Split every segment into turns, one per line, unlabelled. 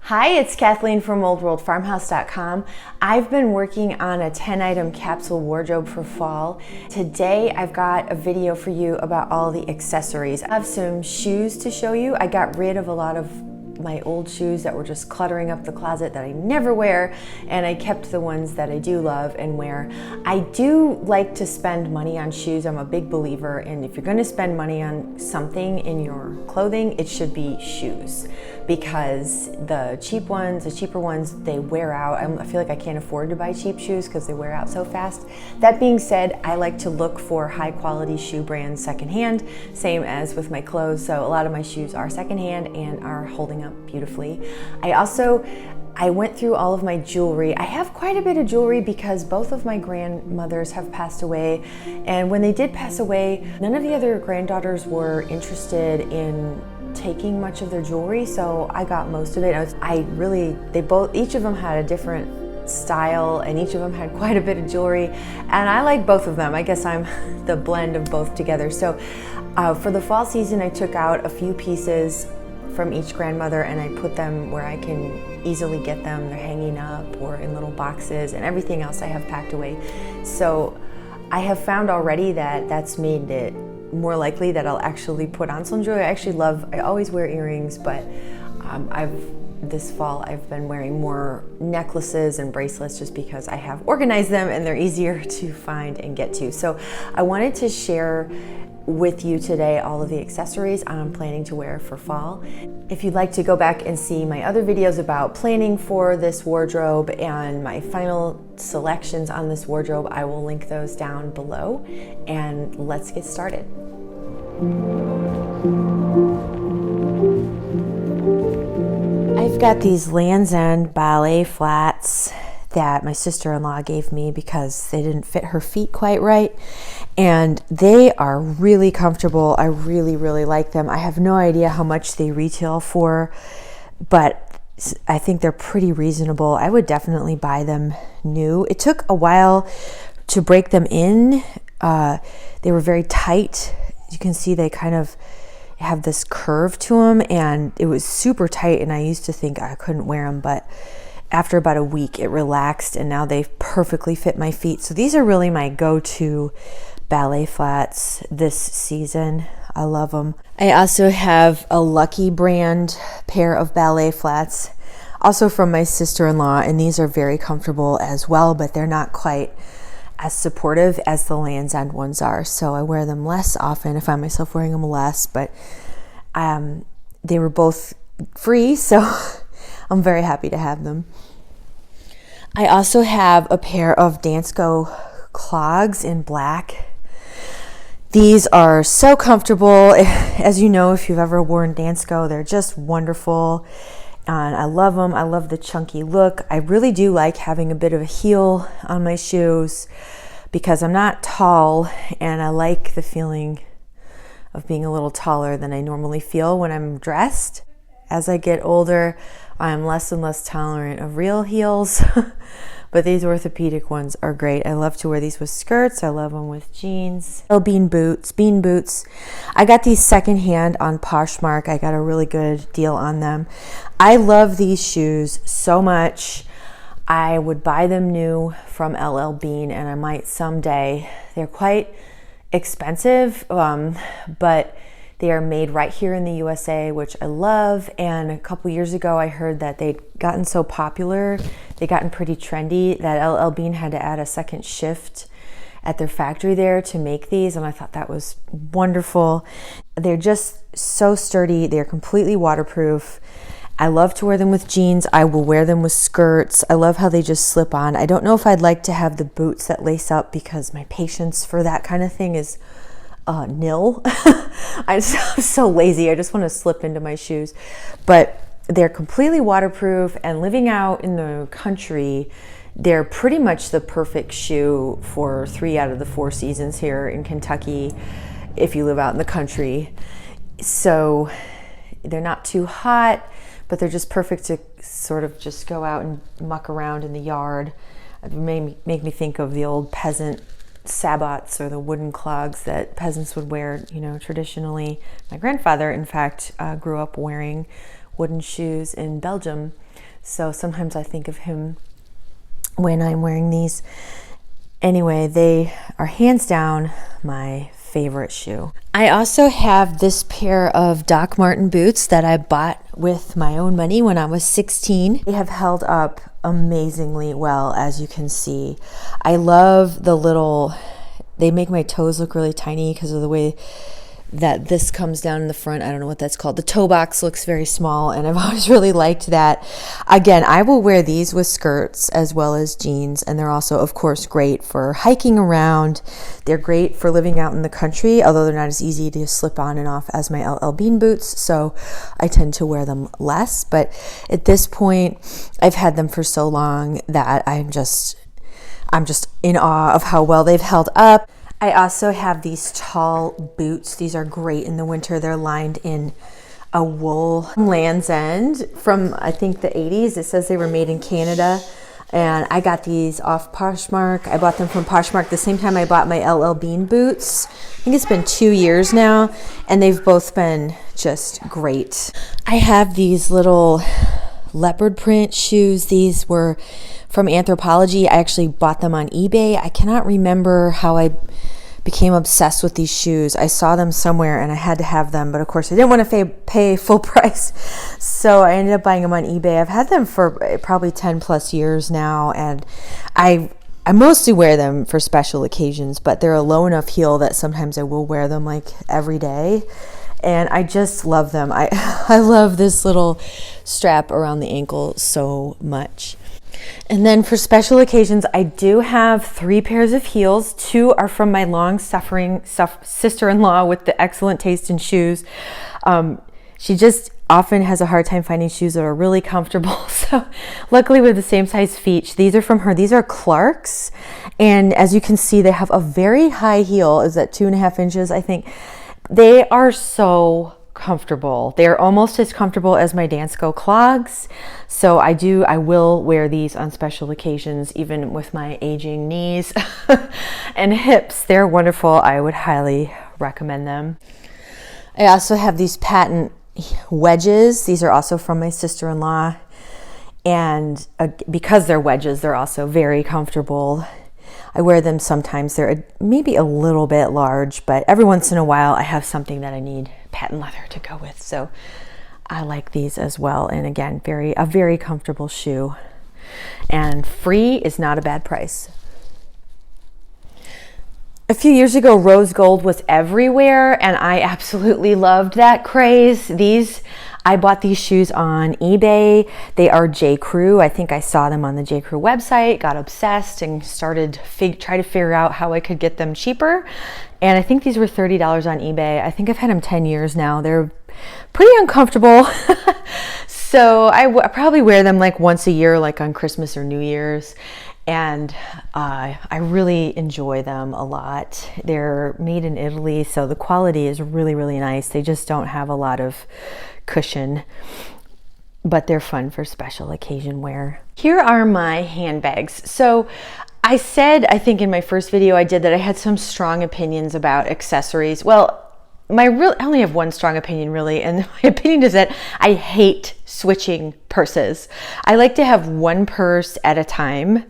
Hi, it's Kathleen from oldworldfarmhouse.com. I've been working on a 10-item capsule wardrobe for fall. Today I've got a video for you about all the accessories. I have some shoes to show you. I got rid of a lot of my old shoes that were just cluttering up the closet that I never wear, and I kept the ones that I do love and wear. I do like to spend money on shoes. I'm a big believer in if you're going to spend money on something in your clothing, it should be shoes, because the cheaper ones, they wear out. I feel like I can't afford to buy cheap shoes because they wear out so fast. That being said, I like to look for high quality shoe brands secondhand, same as with my clothes. So a lot of my shoes are secondhand and are holding up beautifully. I went through all of my jewelry. I have quite a bit of jewelry because both of my grandmothers have passed away, and when they did pass away, none of the other granddaughters were interested in taking much of their jewelry, so I got most of it. Each of them had a different style, and each of them had quite a bit of jewelry, and I like both of them. I guess I'm the blend of both together. So for the fall season, I took out a few pieces from each grandmother and I put them where I can easily get them. They're hanging up or in little boxes, and everything else I have packed away. So I have found already that that's made it more likely that I'll actually put on some jewelry. I always wear earrings, but this fall I've been wearing more necklaces and bracelets just because I have organized them and they're easier to find and get to. So I wanted to share with you today all of the accessories I'm planning to wear for fall. If you'd like to go back and see my other videos about planning for this wardrobe and my final selections on this wardrobe, I will link those down below, and let's get started. I've got these Lands' End ballet flats that my sister-in-law gave me because they didn't fit her feet quite right, and they are really comfortable. I really, really like them. I have no idea how much they retail for, but I think they're pretty reasonable. I would definitely buy them new. It took a while to break them in. They were very tight. You can see they kind of have this curve to them, and it was super tight, and I used to think I couldn't wear them, but after about a week it relaxed and now they perfectly fit my feet. So these are really my go-to ballet flats this season. I love them. I also have a Lucky brand pair of ballet flats, also from my sister-in-law, and these are very comfortable as well, but they're not quite as supportive as the Lands' End ones are. So I wear them less often. I find myself wearing them less, but they were both free, so I'm very happy to have them. I also have a pair of Dansko clogs in black. These are so comfortable. As you know, if you've ever worn Dansko, they're just wonderful. And I love them. I love the chunky look. I really do like having a bit of a heel on my shoes because I'm not tall, and I like the feeling of being a little taller than I normally feel when I'm dressed. As I get older, I'm less and less tolerant of real heels, but these orthopedic ones are great. I love to wear these with skirts. I love them with jeans. Bean boots. I got these secondhand on Poshmark. I got a really good deal on them. I love these shoes so much. I would buy them new from LL Bean, and I might someday. They're quite expensive, but they are made right here in the USA, which I love. And a couple years ago, I heard that they'd gotten so popular, they'd gotten pretty trendy, that LL Bean had to add a second shift at their factory there to make these. And I thought that was wonderful. They're just so sturdy. They're completely waterproof. I love to wear them with jeans. I will wear them with skirts. I love how they just slip on. I don't know if I'd like to have the boots that lace up because my patience for that kind of thing is nil. I'm so lazy. I just want to slip into my shoes, but they're completely waterproof, and living out in the country, they're pretty much the perfect shoe for 3 out of the 4 seasons here in Kentucky if you live out in the country. So they're not too hot, but they're just perfect to sort of just go out and muck around in the yard. It make me think of the old peasant sabots, or the wooden clogs that peasants would wear, traditionally. My grandfather, in fact, grew up wearing wooden shoes in Belgium. So sometimes I think of him when I'm wearing these. Anyway, they are hands down my favorite shoe. I also have this pair of Doc Marten boots that I bought with my own money when I was 16. They have held up amazingly well, as you can see. I love the little, they make my toes look really tiny because of the way that this comes down in the front. I don't know what that's called. The toe box looks very small, and I've always really liked that. Again, I will wear these with skirts as well as jeans, and they're also, of course, great for hiking around. They're great for living out in the country, although they're not as easy to slip on and off as my LL Bean boots, so I tend to wear them less. But at this point, I've had them for so long that I'm just in awe of how well they've held up. I also have these tall boots. These are great in the winter. They're lined in a wool Land's End from, I think, the 80s. It says they were made in Canada. And I got these off Poshmark. I bought them from Poshmark the same time I bought my LL Bean boots. I think it's been 2 years now, and they've both been just great. I have these little leopard print shoes. These were from Anthropologie. I actually bought them on eBay. I cannot remember how I became obsessed with these shoes. I saw them somewhere and I had to have them, but of course I didn't want to pay full price, so I ended up buying them on eBay. I've had them for probably 10 plus years now, and I mostly wear them for special occasions, but they're a low enough heel that sometimes I will wear them like every day, and I just love them. I love this little strap around the ankle so much. And then for special occasions, I do have 3 pairs of heels. 2 are from my long-suffering sister-in-law with the excellent taste in shoes. She just often has a hard time finding shoes that are really comfortable. So luckily with the same size feet, these are from her. These are Clarks. And as you can see, they have a very high heel. Is that 2.5 inches, I think. They are so comfortable. They are almost as comfortable as my Dansko clogs. So I will wear these on special occasions, even with my aging knees and hips. They're wonderful. I would highly recommend them. I also have these patent wedges. These are also from my sister-in-law. And because they're wedges, they're also very comfortable. I wear them sometimes. They're maybe a little bit large, but every once in a while I have something that I need patent leather to go with. So I like these as well. And again, a very comfortable shoe. And free is not a bad price. A few years ago, rose gold was everywhere, and I absolutely loved that craze. I bought these shoes on eBay. They are J. Crew. I think I saw them on the J. Crew website, got obsessed, and started try to figure out how I could get them cheaper. And I think these were $30 on eBay. I think I've had them 10 years now. They're pretty uncomfortable. So I probably wear them like once a year, like on Christmas or New Year's. And I really enjoy them a lot. They're made in Italy, so the quality is really, really nice. They just don't have a lot of cushion, but they're fun for special occasion wear. Here are my handbags. So I said, I think in my first video I did, that I had some strong opinions about accessories. Well, I only have one strong opinion really, and my opinion is that I hate switching purses. I like to have one purse at a time,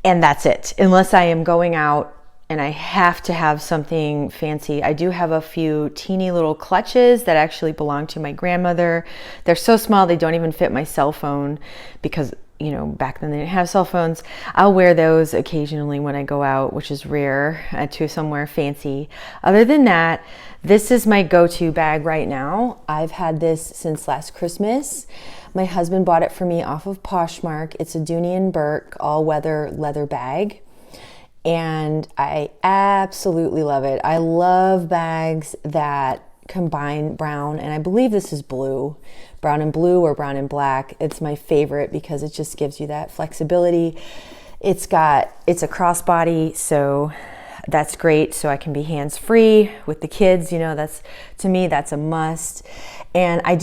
and that's it, unless I am going out and I have to have something fancy. I do have a few teeny little clutches that actually belong to my grandmother. They're so small they don't even fit my cell phone, because back then they didn't have cell phones. I'll wear those occasionally when I go out, which is rare, to somewhere fancy. Other than that, this is my go-to bag right now. I've had this since last Christmas. My husband bought it for me off of Poshmark. It's a Dooney & Bourke all-weather leather bag, and I absolutely love it. I love bags that combine brown, and I believe this is blue, brown and blue or brown and black. It's my favorite because it just gives you that flexibility. It's a crossbody, so that's great. So I can be hands-free with the kids. To me, that's a must. And I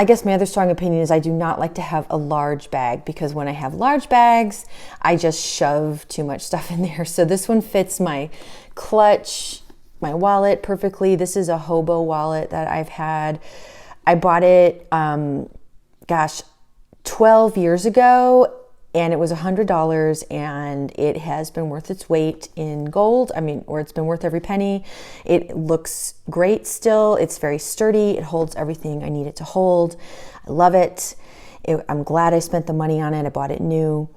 guess my other strong opinion is I do not like to have a large bag, because when I have large bags, I just shove too much stuff in there. So this one fits my clutch, my wallet perfectly. This is a hobo wallet that I've had. I bought it, 12 years ago, and it was $100, and it has been worth its weight in gold. I mean, or it's been worth every penny. It looks great still. It's very sturdy. It holds everything I need it to hold. I love it. I'm glad I spent the money on it. I bought it new.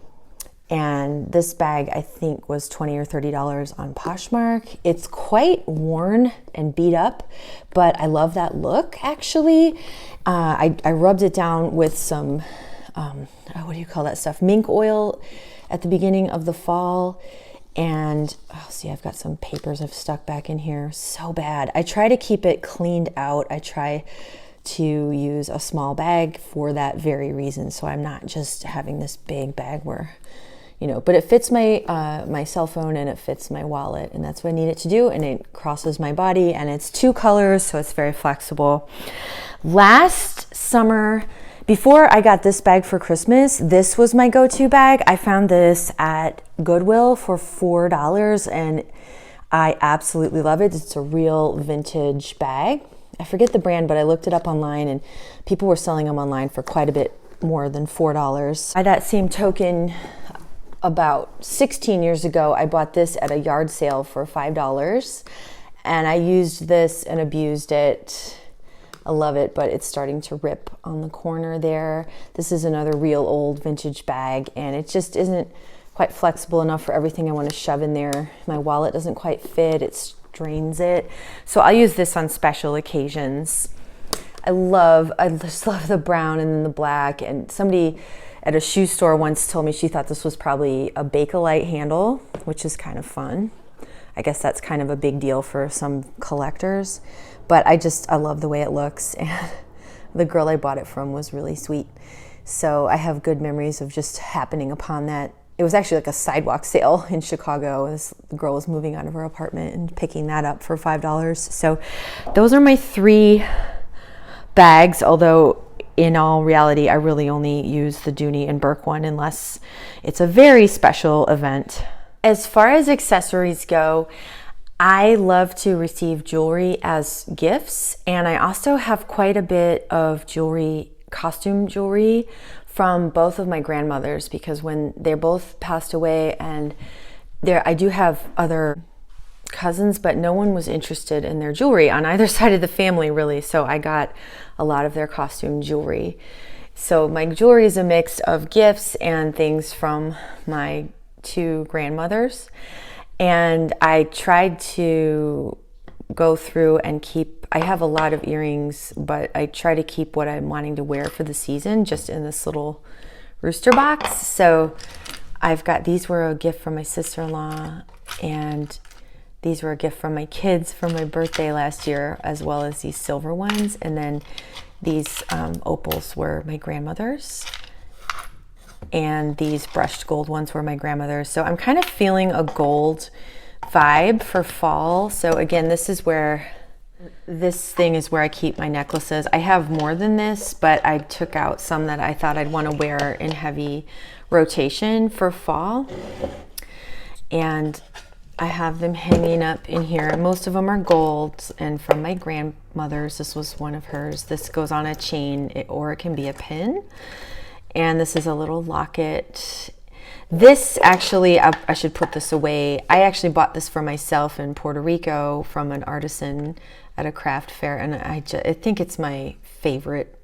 And this bag, I think, was $20 or $30 on Poshmark. It's quite worn and beat up, but I love that look, actually. I rubbed it down with some, what do you call that stuff? Mink oil at the beginning of the fall. And, see, I've got some papers I've stuck back in here. So bad. I try to keep it cleaned out. I try to use a small bag for that very reason. So I'm not just having this big bag where... but it fits my my cell phone, and it fits my wallet, and that's what I need it to do, and it crosses my body, and it's 2 colors, so it's very flexible. Last summer, before I got this bag for Christmas, this was my go-to bag. I found this at Goodwill for $4, and I absolutely love it. It's a real vintage bag. I forget the brand, but I looked it up online, and people were selling them online for quite a bit more than $4. By that same token, about 16 years ago, I bought this at a yard sale for $5, and I used this and abused it. I love it, but it's starting to rip on the corner there. This is another real old vintage bag, and it just isn't quite flexible enough for everything I want to shove in there. My wallet doesn't quite fit, it strains it. So I'll use this on special occasions. I just love the brown and then the black, and somebody at a shoe store once told me she thought this was probably a Bakelite handle, which is kind of fun. I guess that's kind of a big deal for some collectors, but I love the way it looks, and the girl I bought it from was really sweet. So I have good memories of just happening upon that. It was actually like a sidewalk sale in Chicago. This girl was moving out of her apartment and picking that up for $5. So those are my 3 bags, although in all reality, I really only use the Dooney and Burke one unless it's a very special event. As far as accessories go, I love to receive jewelry as gifts, and I also have quite a bit of jewelry, costume jewelry, from both of my grandmothers, because when they're both passed away, and I do have other cousins, but no one was interested in their jewelry on either side of the family, really. So I got a lot of their costume jewelry. So my jewelry is a mix of gifts and things from my 2 grandmothers. And I tried to go through and I have a lot of earrings, but I try to keep what I'm wanting to wear for the season just in this little rooster box. So these were a gift from my sister-in-law, and these were a gift from my kids for my birthday last year, as well as these silver ones. And then these opals were my grandmother's. And these brushed gold ones were my grandmother's. So I'm kind of feeling a gold vibe for fall. So again, this thing is where I keep my necklaces. I have more than this, but I took out some that I thought I'd want to wear in heavy rotation for fall. And I have them hanging up in here. Most of them are gold, and from my grandmother's. This was one of hers. This goes on a chain, or it can be a pin. And this is a little locket. This actually, I should put this away. I actually bought this for myself in Puerto Rico from an artisan at a craft fair, and I think it's my favorite.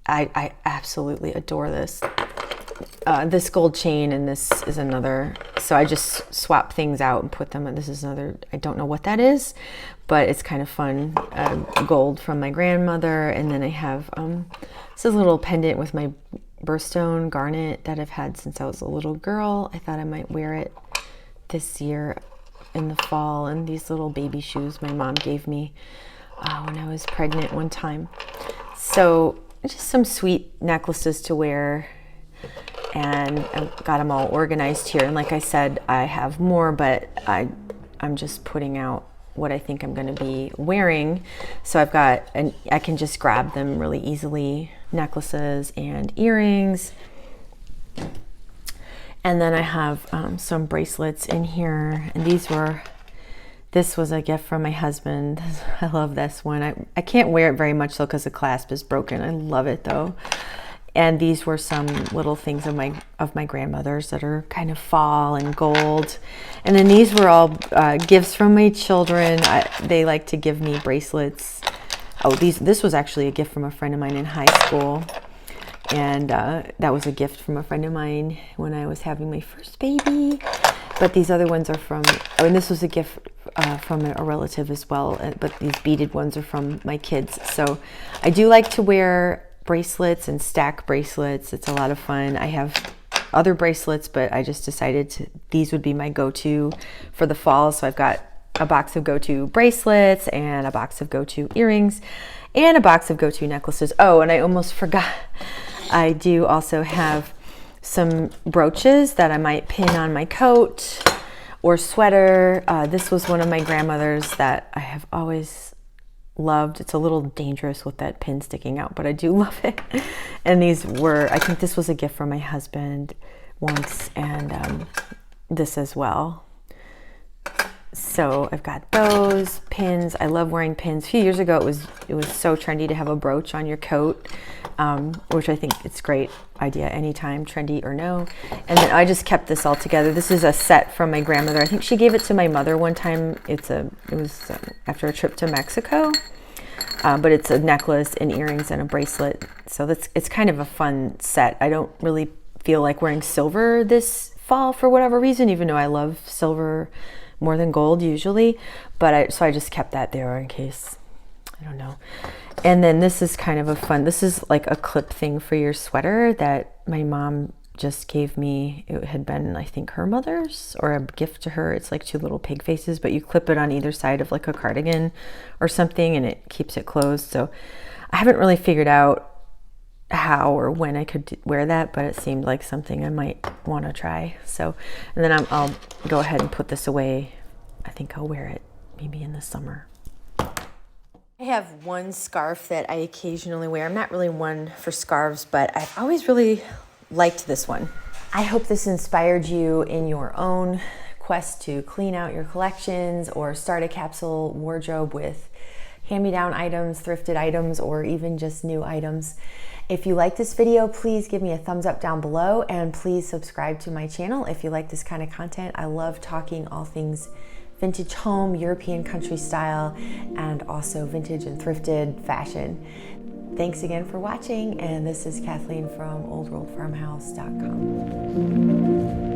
I absolutely adore this. This gold chain, and this is another. So I just swap things out and put them. This is another. I don't know what that is, but it's kind of fun. Gold from my grandmother, and then I have this is a little pendant with my birthstone garnet that I've had since I was a little girl. I thought I might wear it this year in the fall, and these little baby shoes my mom gave me when I was pregnant one time. So just some sweet necklaces to wear, and I've got them all organized here. And like I said, I have more, but I'm just putting out what I think I'm going to be wearing. So I've got, and I can just grab them really easily, necklaces and earrings. And then I have some bracelets in here, and this was a gift from my husband. I love this one. I can't wear it very much though because the clasp is broken. I love it though. And these were some little things of my grandmother's that are kind of fall and gold. And then these were all gifts from my children. They like to give me bracelets. Oh, this was actually a gift from a friend of mine in high school. And that was a gift from a friend of mine when I was having my first baby. But these other ones are from, oh, and this was a gift from a relative as well. But these beaded ones are from my kids. So I do like to wear bracelets and stack bracelets. It's a lot of fun. I have other bracelets, but I just decided these would be my go-to for the fall. So I've got a box of go-to bracelets and a box of go-to earrings and a box of go-to necklaces. Oh, and I almost forgot. I do also have some brooches that I might pin on my coat or sweater. This was one of my grandmother's that I have always loved. It's a little dangerous with that pin sticking out, but I do love it. And these were, I think this was a gift from my husband once, and this as well. So I've got those pins. I love wearing pins. A few years ago, it was so trendy to have a brooch on your coat, which I think it's a great idea anytime, trendy or no. And then I just kept this all together. This is a set from my grandmother. I think she gave it to my mother one time. It was after a trip to Mexico, but it's a necklace and earrings and a bracelet. So it's kind of a fun set. I don't really feel like wearing silver this fall for whatever reason, even though I love silver more than gold usually, but so I just kept that there in case, I don't know. And then this is kind of a fun, this is like a clip thing for your sweater that my mom just gave me. It had been, I think, her mother's or a gift to her. It's like two little pig faces, but you clip it on either side of like a cardigan or something and it keeps it closed. So I haven't really figured out how or when I could wear that, but it seemed like something I might want to try. So, and then I'll go ahead and put this away. I think I'll wear it maybe in the summer. I have one scarf that I occasionally wear. I'm not really one for scarves, but I've always really liked this one. I hope this inspired you in your own quest to clean out your collections or start a capsule wardrobe with hand-me-down items, thrifted items, or even just new items. If you like this video, please give me a thumbs up down below and please subscribe to my channel if you like this kind of content. I love talking all things vintage home, European country style, and also vintage and thrifted fashion. Thanks again for watching, and this is Kathleen from oldworldfarmhouse.com.